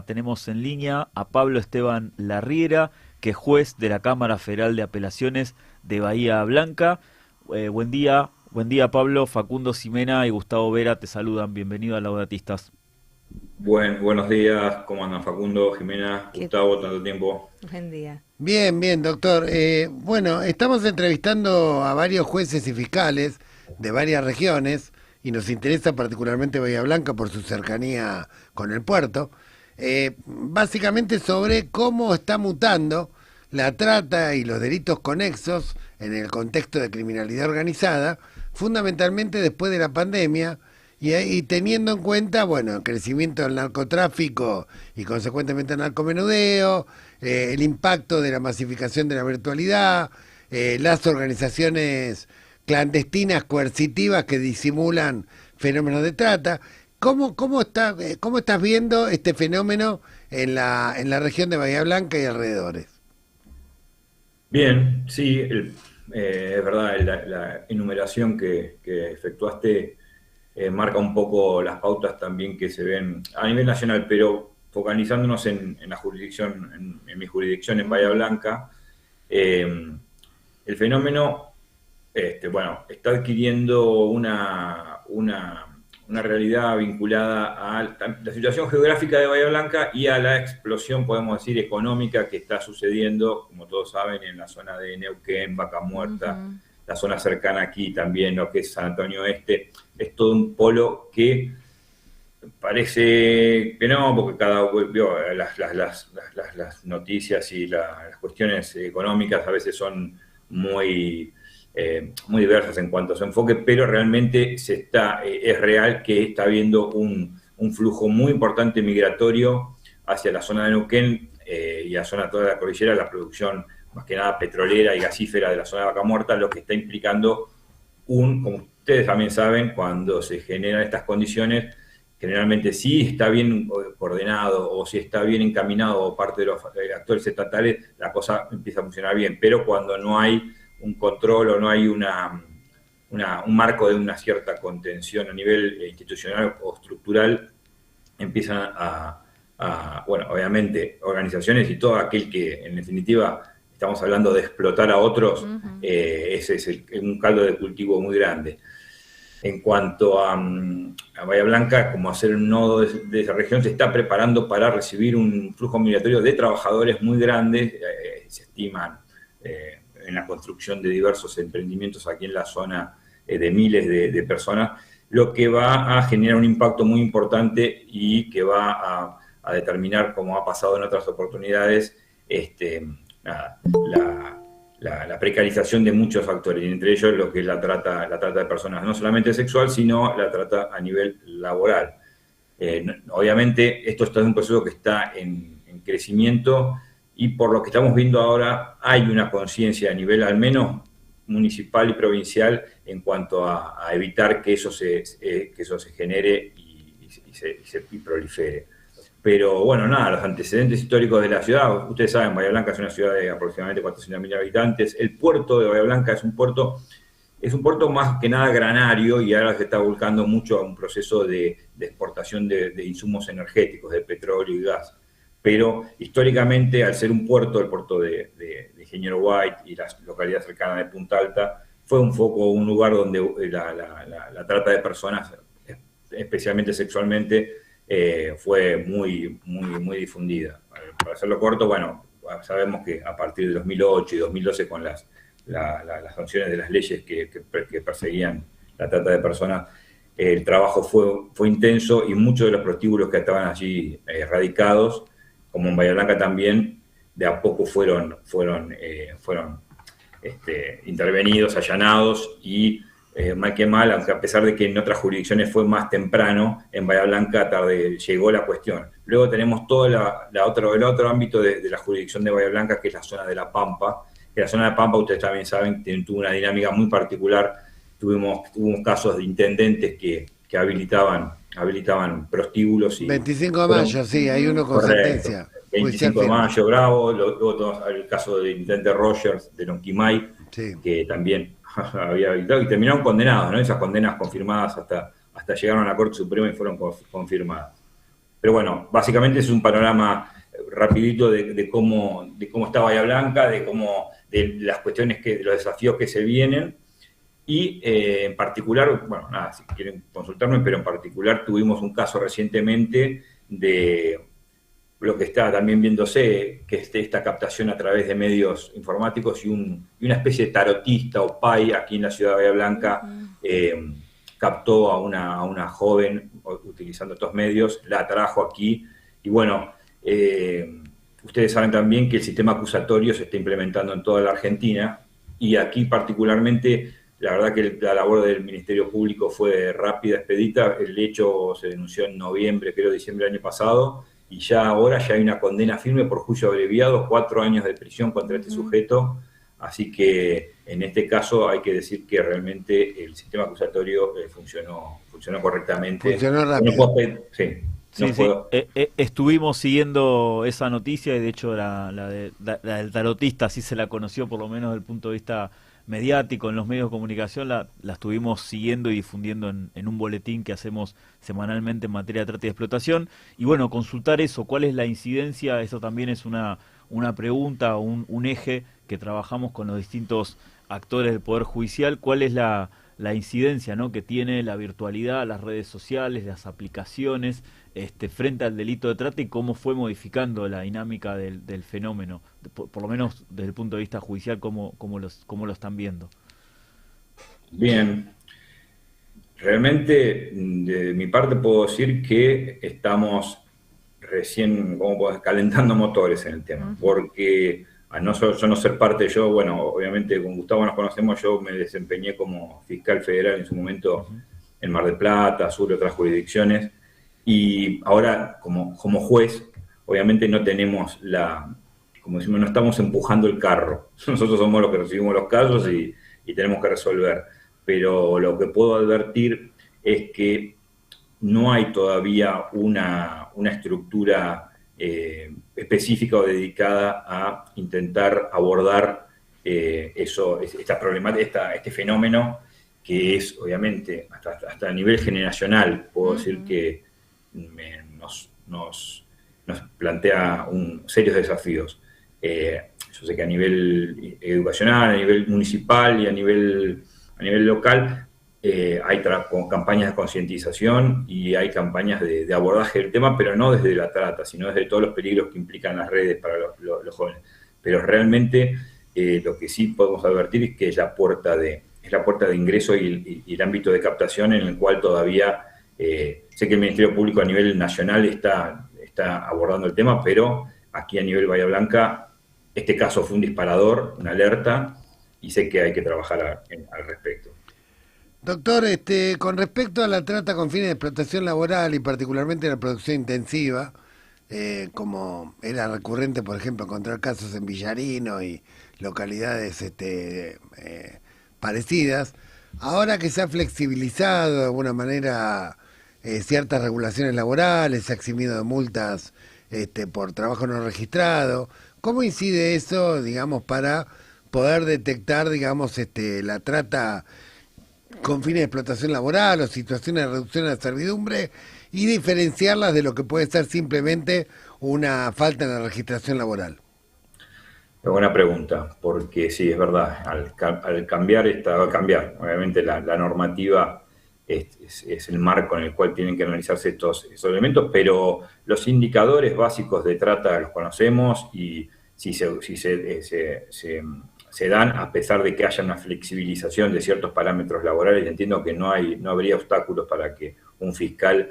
Tenemos en línea a Pablo Esteban Larriera, que es juez de la Cámara Federal de Apelaciones de Bahía Blanca. Buen día Pablo, Facundo Ximena y Gustavo Vera te saludan, bienvenido a Laudatistas. Buenos días, ¿cómo andan Facundo, Jimena, ¿Qué? Gustavo, tanto tiempo? Buen día. Bien, bien, doctor. Bueno, estamos entrevistando a varios jueces y fiscales de varias regiones y nos interesa particularmente Bahía Blanca por su cercanía con el puerto. Básicamente sobre cómo está mutando la trata y los delitos conexos en el contexto de criminalidad organizada, fundamentalmente después de la pandemia. Y teniendo en cuenta, bueno, el crecimiento del narcotráfico y consecuentemente el narcomenudeo, el impacto de la masificación de la virtualidad, las organizaciones clandestinas coercitivas que disimulan fenómenos de trata. ¿Cómo estás viendo este fenómeno en la región de Bahía Blanca y alrededores? Bien, sí, es verdad, la enumeración que efectuaste marca un poco las pautas también que se ven a nivel nacional, pero focalizándonos en la jurisdicción, en mi jurisdicción en Bahía Blanca, el fenómeno, bueno, está adquiriendo una realidad vinculada a la situación geográfica de Bahía Blanca y a la explosión, podemos decir, económica que está sucediendo, como todos saben, en la zona de Neuquén, Vaca Muerta, Ujú. la zona cercana aquí también, lo que es San Antonio Este. Es todo un polo que parece que no, porque las noticias y las cuestiones económicas a veces son muy diversas en cuanto a su enfoque, pero realmente es real que está habiendo un flujo muy importante migratorio hacia la zona de Neuquén y a la zona toda de la cordillera, la producción más que nada petrolera y gasífera de la zona de Vaca Muerta, lo que está implicando como ustedes también saben, cuando se generan estas condiciones, generalmente sí está bien coordinado o si está bien encaminado por parte de los actores estatales, la cosa empieza a funcionar bien, pero cuando no hay un control o no hay un marco de una cierta contención a nivel institucional o estructural, empiezan bueno, obviamente, organizaciones y todo aquel que, en definitiva, estamos hablando de explotar a otros, Ujú. ese es un caldo de cultivo muy grande. En cuanto a Bahía Blanca, como hacer un nodo de esa región, se está preparando para recibir un flujo migratorio de trabajadores muy grandes, se estiman en la construcción de diversos emprendimientos aquí en la zona de miles de personas, lo que va a generar un impacto muy importante y que va a determinar, como ha pasado en otras oportunidades, nada, la precarización de muchos factores, y entre ellos lo que es la trata de personas, no solamente sexual, sino la trata a nivel laboral. Obviamente, esto está en un proceso que está en crecimiento y por lo que estamos viendo ahora hay una conciencia a nivel al menos municipal y provincial en cuanto a evitar que eso se genere y prolifere. Pero bueno, nada, los antecedentes históricos de la ciudad, ustedes saben, Bahía Blanca es una ciudad de aproximadamente 400.000 habitantes, el puerto de Bahía Blanca es un puerto más que nada granario y ahora se está volcando mucho a un proceso de exportación de insumos energéticos, de petróleo y gas. Pero históricamente, al ser un puerto, el puerto de Ingeniero White y las localidades cercanas de Punta Alta, fue un foco, un lugar donde la trata de personas, especialmente sexualmente, fue muy difundida. Para hacerlo corto, bueno, sabemos que a partir de 2008 y 2012 con las sanciones de las leyes que perseguían la trata de personas, el trabajo fue intenso y muchos de los prostíbulos que estaban allí radicados, como en Bahía Blanca también, de a poco fueron intervenidos, allanados y mal que mal, aunque a pesar de que en otras jurisdicciones fue más temprano, en Bahía Blanca tarde llegó la cuestión. Luego tenemos todo el otro ámbito de la jurisdicción de Bahía Blanca, que es la zona de La Pampa, que la zona de La Pampa, ustedes también saben, tuvo una dinámica muy particular. Tuvimos casos de intendentes que habilitaban prostíbulos y 25 de fueron mayo, sí, hay Ujú. uno con correcto. sentencia judicial 25 de firme. mayo, Bravo, luego tenemos el caso del intendente Rogers de Lonquimay, Sí. que también había habilitado y terminaron condenados, ¿no? Esas condenas confirmadas hasta llegaron a la Corte Suprema y fueron confirmadas. Pero bueno, básicamente es un panorama rapidito de cómo está Bahía Blanca, de las cuestiones, de los desafíos que se vienen. Y en particular, bueno, nada, si quieren consultarme, pero en particular tuvimos un caso recientemente de lo que está también viéndose, que es esta captación a través de medios informáticos y una especie de tarotista o pai aquí en la ciudad de Bahía Blanca captó a una joven utilizando estos medios, la trajo aquí y bueno, ustedes saben también que el sistema acusatorio se está implementando en toda la Argentina y aquí particularmente la verdad que la labor del Ministerio Público fue rápida, expedita. El hecho se denunció en noviembre, creo, diciembre del año pasado, y ahora hay una condena firme por juicio abreviado, 4 años de prisión contra este sujeto. Así que en este caso hay que decir que realmente el sistema acusatorio funcionó correctamente. Funcionó rápido. No puedo, sí. Sí, no sí. puedo. Estuvimos siguiendo esa noticia y de hecho la del tarotista sí se la conoció por lo menos desde el punto de vista mediático en los medios de comunicación, la estuvimos siguiendo y difundiendo en un boletín que hacemos semanalmente en materia de trata y explotación. Y bueno, consultar eso, cuál es la incidencia, eso también es una pregunta, un eje que trabajamos con los distintos actores del Poder Judicial, cuál es la incidencia, ¿no?, que tiene la virtualidad, las redes sociales, las aplicaciones frente al delito de trata y cómo fue modificando la dinámica del fenómeno, por lo menos desde el punto de vista judicial, cómo lo están viendo. Bien, realmente de mi parte puedo decir que estamos recién calentando motores en el tema, porque a yo no ser parte, bueno, obviamente con Gustavo nos conocemos, yo me desempeñé como fiscal federal en su momento en Mar del Plata, Sur y otras jurisdicciones, y ahora como juez, obviamente no tenemos como decimos, no estamos empujando el carro, nosotros somos los que recibimos los casos y tenemos que resolver, pero lo que puedo advertir es que no hay todavía una estructura específica o dedicada a intentar abordar esta problemática, este fenómeno que es obviamente hasta a nivel generacional, puedo decir que nos plantea serios desafíos. Yo sé que a nivel educacional, a nivel municipal y a nivel local hay campañas de concientización y hay campañas de abordaje del tema, pero no desde la trata, sino desde todos los peligros que implican las redes para los jóvenes. Pero realmente lo que sí podemos advertir es que es la puerta de ingreso y el ámbito de captación en el cual todavía sé que el Ministerio Público a nivel nacional está abordando el tema, pero aquí a nivel Bahía Blanca este caso fue un disparador, una alerta, y sé que hay que trabajar al respecto. Doctor, con respecto a la trata con fines de explotación laboral y particularmente la producción intensiva, como era recurrente, por ejemplo, encontrar casos en Villarino y localidades parecidas, ahora que se ha flexibilizado de alguna manera ciertas regulaciones laborales, se ha eximido de multas por trabajo no registrado, ¿cómo incide eso, digamos, para poder detectar, digamos, la trata con fines de explotación laboral o situaciones de reducción de la servidumbre y diferenciarlas de lo que puede ser simplemente una falta en la registración laboral? Es buena pregunta, porque sí, es verdad, al cambiar, obviamente la normativa es el marco en el cual tienen que analizarse estos elementos, pero los indicadores básicos de trata los conocemos y si se dan a pesar de que haya una flexibilización de ciertos parámetros laborales. Entiendo que no habría obstáculos para que un fiscal,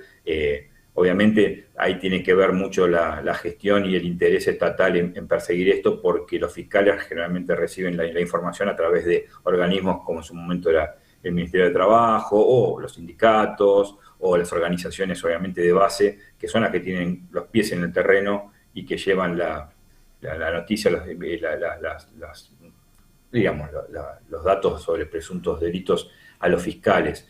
obviamente ahí tiene que ver mucho la gestión y el interés estatal en perseguir esto, porque los fiscales generalmente reciben la información a través de organismos como en su momento era el Ministerio de Trabajo o los sindicatos o las organizaciones obviamente de base, que son las que tienen los pies en el terreno y que llevan la noticia, los datos sobre presuntos delitos a los fiscales.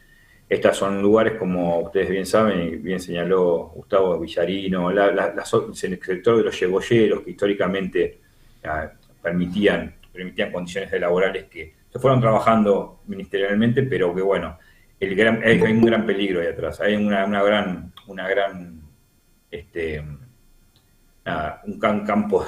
Estos son lugares, como ustedes bien saben y bien señaló Gustavo, Villarino, el sector de los yegolleros que históricamente permitían condiciones laborales que se fueron trabajando ministerialmente, pero que bueno, hay un gran peligro ahí atrás, hay una gran un campo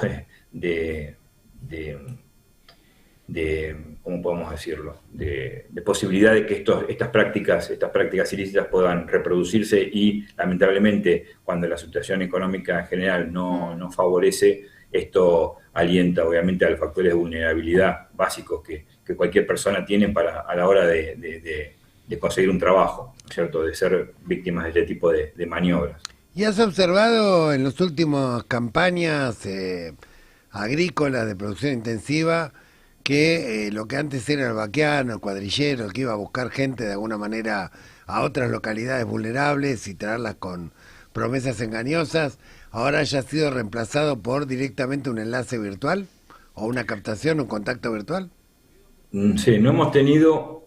¿cómo podemos decirlo?, de posibilidad de que estas prácticas ilícitas puedan reproducirse, y lamentablemente cuando la situación económica en general no favorece, esto alienta obviamente a los factores de vulnerabilidad básicos que cualquier persona tiene a la hora de conseguir un trabajo, ¿cierto?, de ser víctimas de este tipo de maniobras. ¿Y has observado en las últimas campañas agrícolas de producción intensiva que lo que antes era el vaqueano, el cuadrillero, el que iba a buscar gente de alguna manera a otras localidades vulnerables y traerlas con promesas engañosas, ahora haya sido reemplazado por directamente un enlace virtual o una captación, un contacto virtual? Sí, no hemos tenido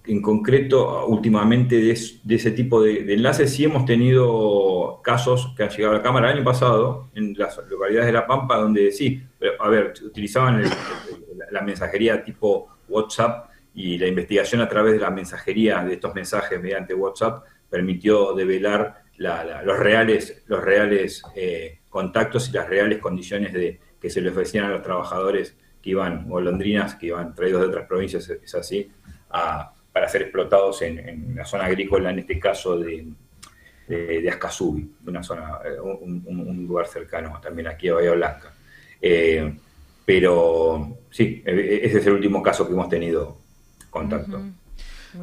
en concreto últimamente de ese tipo de enlaces. Sí hemos tenido casos que han llegado a la Cámara el año pasado en las localidades de La Pampa, donde sí, utilizaban la mensajería tipo WhatsApp, y la investigación a través de la mensajería de estos mensajes mediante WhatsApp permitió develar los reales contactos y las reales condiciones que se le ofrecían a los trabajadores que iban, golondrinas que iban traídos de otras provincias, es así, para ser explotados en la zona agrícola, en este caso de Ascasubi, una zona, un lugar cercano también aquí a Bahía Blanca. Pero sí, ese es el último caso que hemos tenido contacto.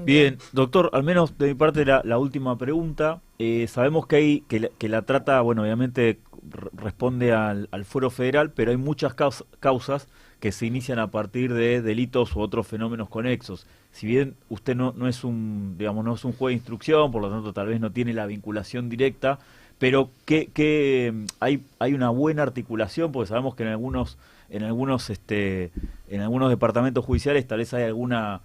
Bien, doctor, al menos de mi parte la última pregunta. Sabemos que la trata, bueno, obviamente responde al fuero federal, pero hay muchas causas que se inician a partir de delitos u otros fenómenos conexos. Si bien usted no es un juez de instrucción, por lo tanto tal vez no tiene la vinculación directa, pero hay una buena articulación, porque sabemos que en algunos departamentos judiciales tal vez hay alguna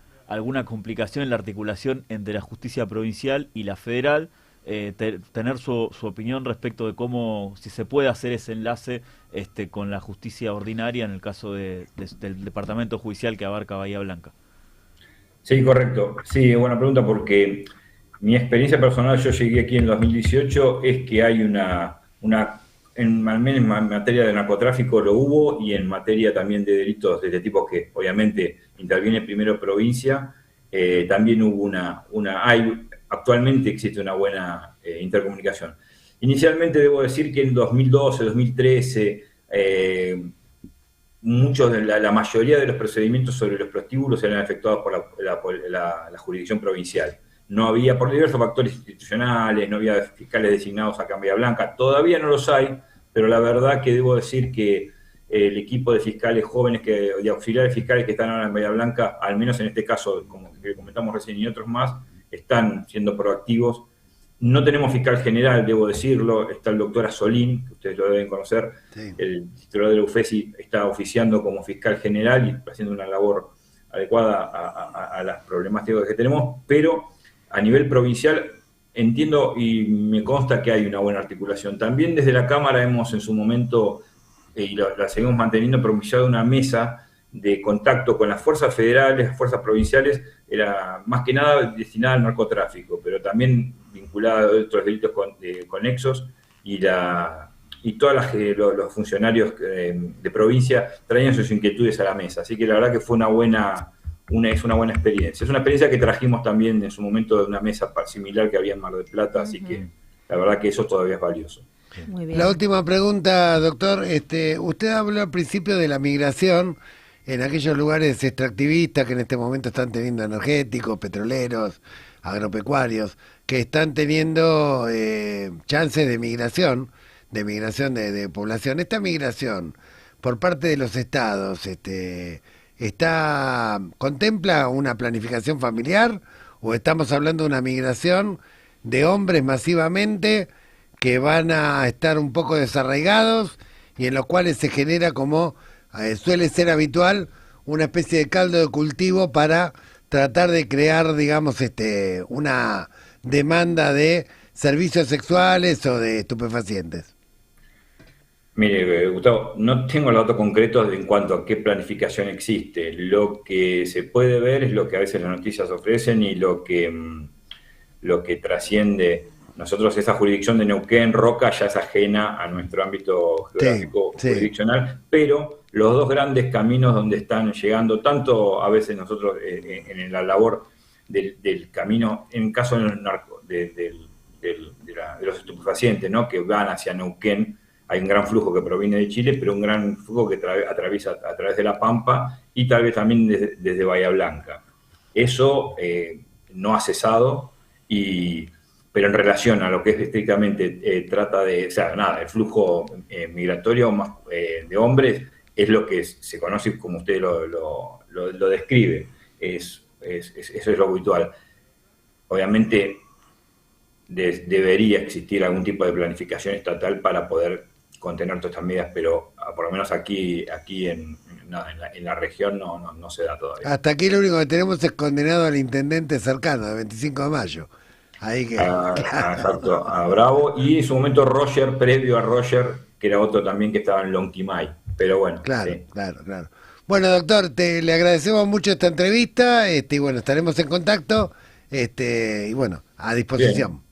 complicación en la articulación entre la justicia provincial y la federal. Tener su opinión respecto de si se puede hacer ese enlace con la justicia ordinaria en el caso del departamento judicial que abarca Bahía Blanca. Sí, correcto. Sí, buena pregunta, porque mi experiencia personal, yo llegué aquí en 2018, es que hay al menos en materia de narcotráfico lo hubo, y en materia también de delitos de este tipo, que obviamente interviene primero provincia, también hubo actualmente existe una buena intercomunicación. Inicialmente debo decir que en 2012, 2013, la mayoría de los procedimientos sobre los prostíbulos eran efectuados por la jurisdicción provincial. No había, por diversos factores institucionales, no había fiscales designados acá en Bahía Blanca. Todavía no los hay, pero la verdad que debo decir que el equipo de fiscales jóvenes, de auxiliares fiscales que están ahora en Bahía Blanca, al menos en este caso, como que comentamos recién, y otros más, están siendo proactivos. No tenemos fiscal general, debo decirlo, está el doctor Asolín, que ustedes lo deben conocer, sí. El titular de la UFESI está oficiando como fiscal general y haciendo una labor adecuada a las problemáticas que tenemos, pero a nivel provincial entiendo y me consta que hay una buena articulación. También desde la Cámara hemos en su momento, y la seguimos manteniendo, propiciado una mesa de contacto con las fuerzas federales, las fuerzas provinciales, era más que nada destinada al narcotráfico, pero también vinculada a otros delitos conexos, y todos los funcionarios de provincia traían sus inquietudes a la mesa. Así que la verdad que fue es una buena experiencia. Es una experiencia que trajimos también en su momento de una mesa similar que había en Mar del Plata, así que la verdad que eso todavía es valioso. Muy bien. La última pregunta, doctor. Usted habló al principio de la migración en aquellos lugares extractivistas que en este momento están teniendo energéticos, petroleros, agropecuarios, que están teniendo chances de migración de población. Esta migración por parte de los estados, ¿contempla una planificación familiar o estamos hablando de una migración de hombres masivamente que van a estar un poco desarraigados y en los cuales se genera, como suele ser habitual, una especie de caldo de cultivo para tratar de crear, digamos, una demanda de servicios sexuales o de estupefacientes? Mire, Gustavo, no tengo los datos concretos en cuanto a qué planificación existe. Lo que se puede ver es lo que a veces las noticias ofrecen y lo que trasciende Nosotros esa jurisdicción de Neuquén, Roca, ya es ajena a nuestro ámbito geográfico jurisdiccional, pero los dos grandes caminos donde están llegando, tanto a veces nosotros en la labor del camino, en caso del narco, de los estupefacientes, ¿no? Que van hacia Neuquén, hay un gran flujo que proviene de Chile, pero un gran flujo que atraviesa a través de La Pampa y tal vez también desde Bahía Blanca. Eso no ha cesado, pero en relación a lo que es estrictamente trata de, o sea, nada, el flujo migratorio más, de hombres es lo que se conoce como usted lo describe. Eso es lo habitual. Obviamente debería existir algún tipo de planificación estatal para poder contener todas estas medidas, pero por lo menos aquí en la región no se da todavía. Hasta aquí lo único que tenemos es condenado al intendente cercano, del 25 de mayo. Ahí que, claro. Exacto, a Bravo, y en su momento Roger, previo a Roger, que era otro también que estaba en Lonquimay, pero bueno. Claro, sí. claro. Bueno, doctor, le agradecemos mucho esta entrevista, y bueno, estaremos en contacto, y bueno, a disposición. Bien.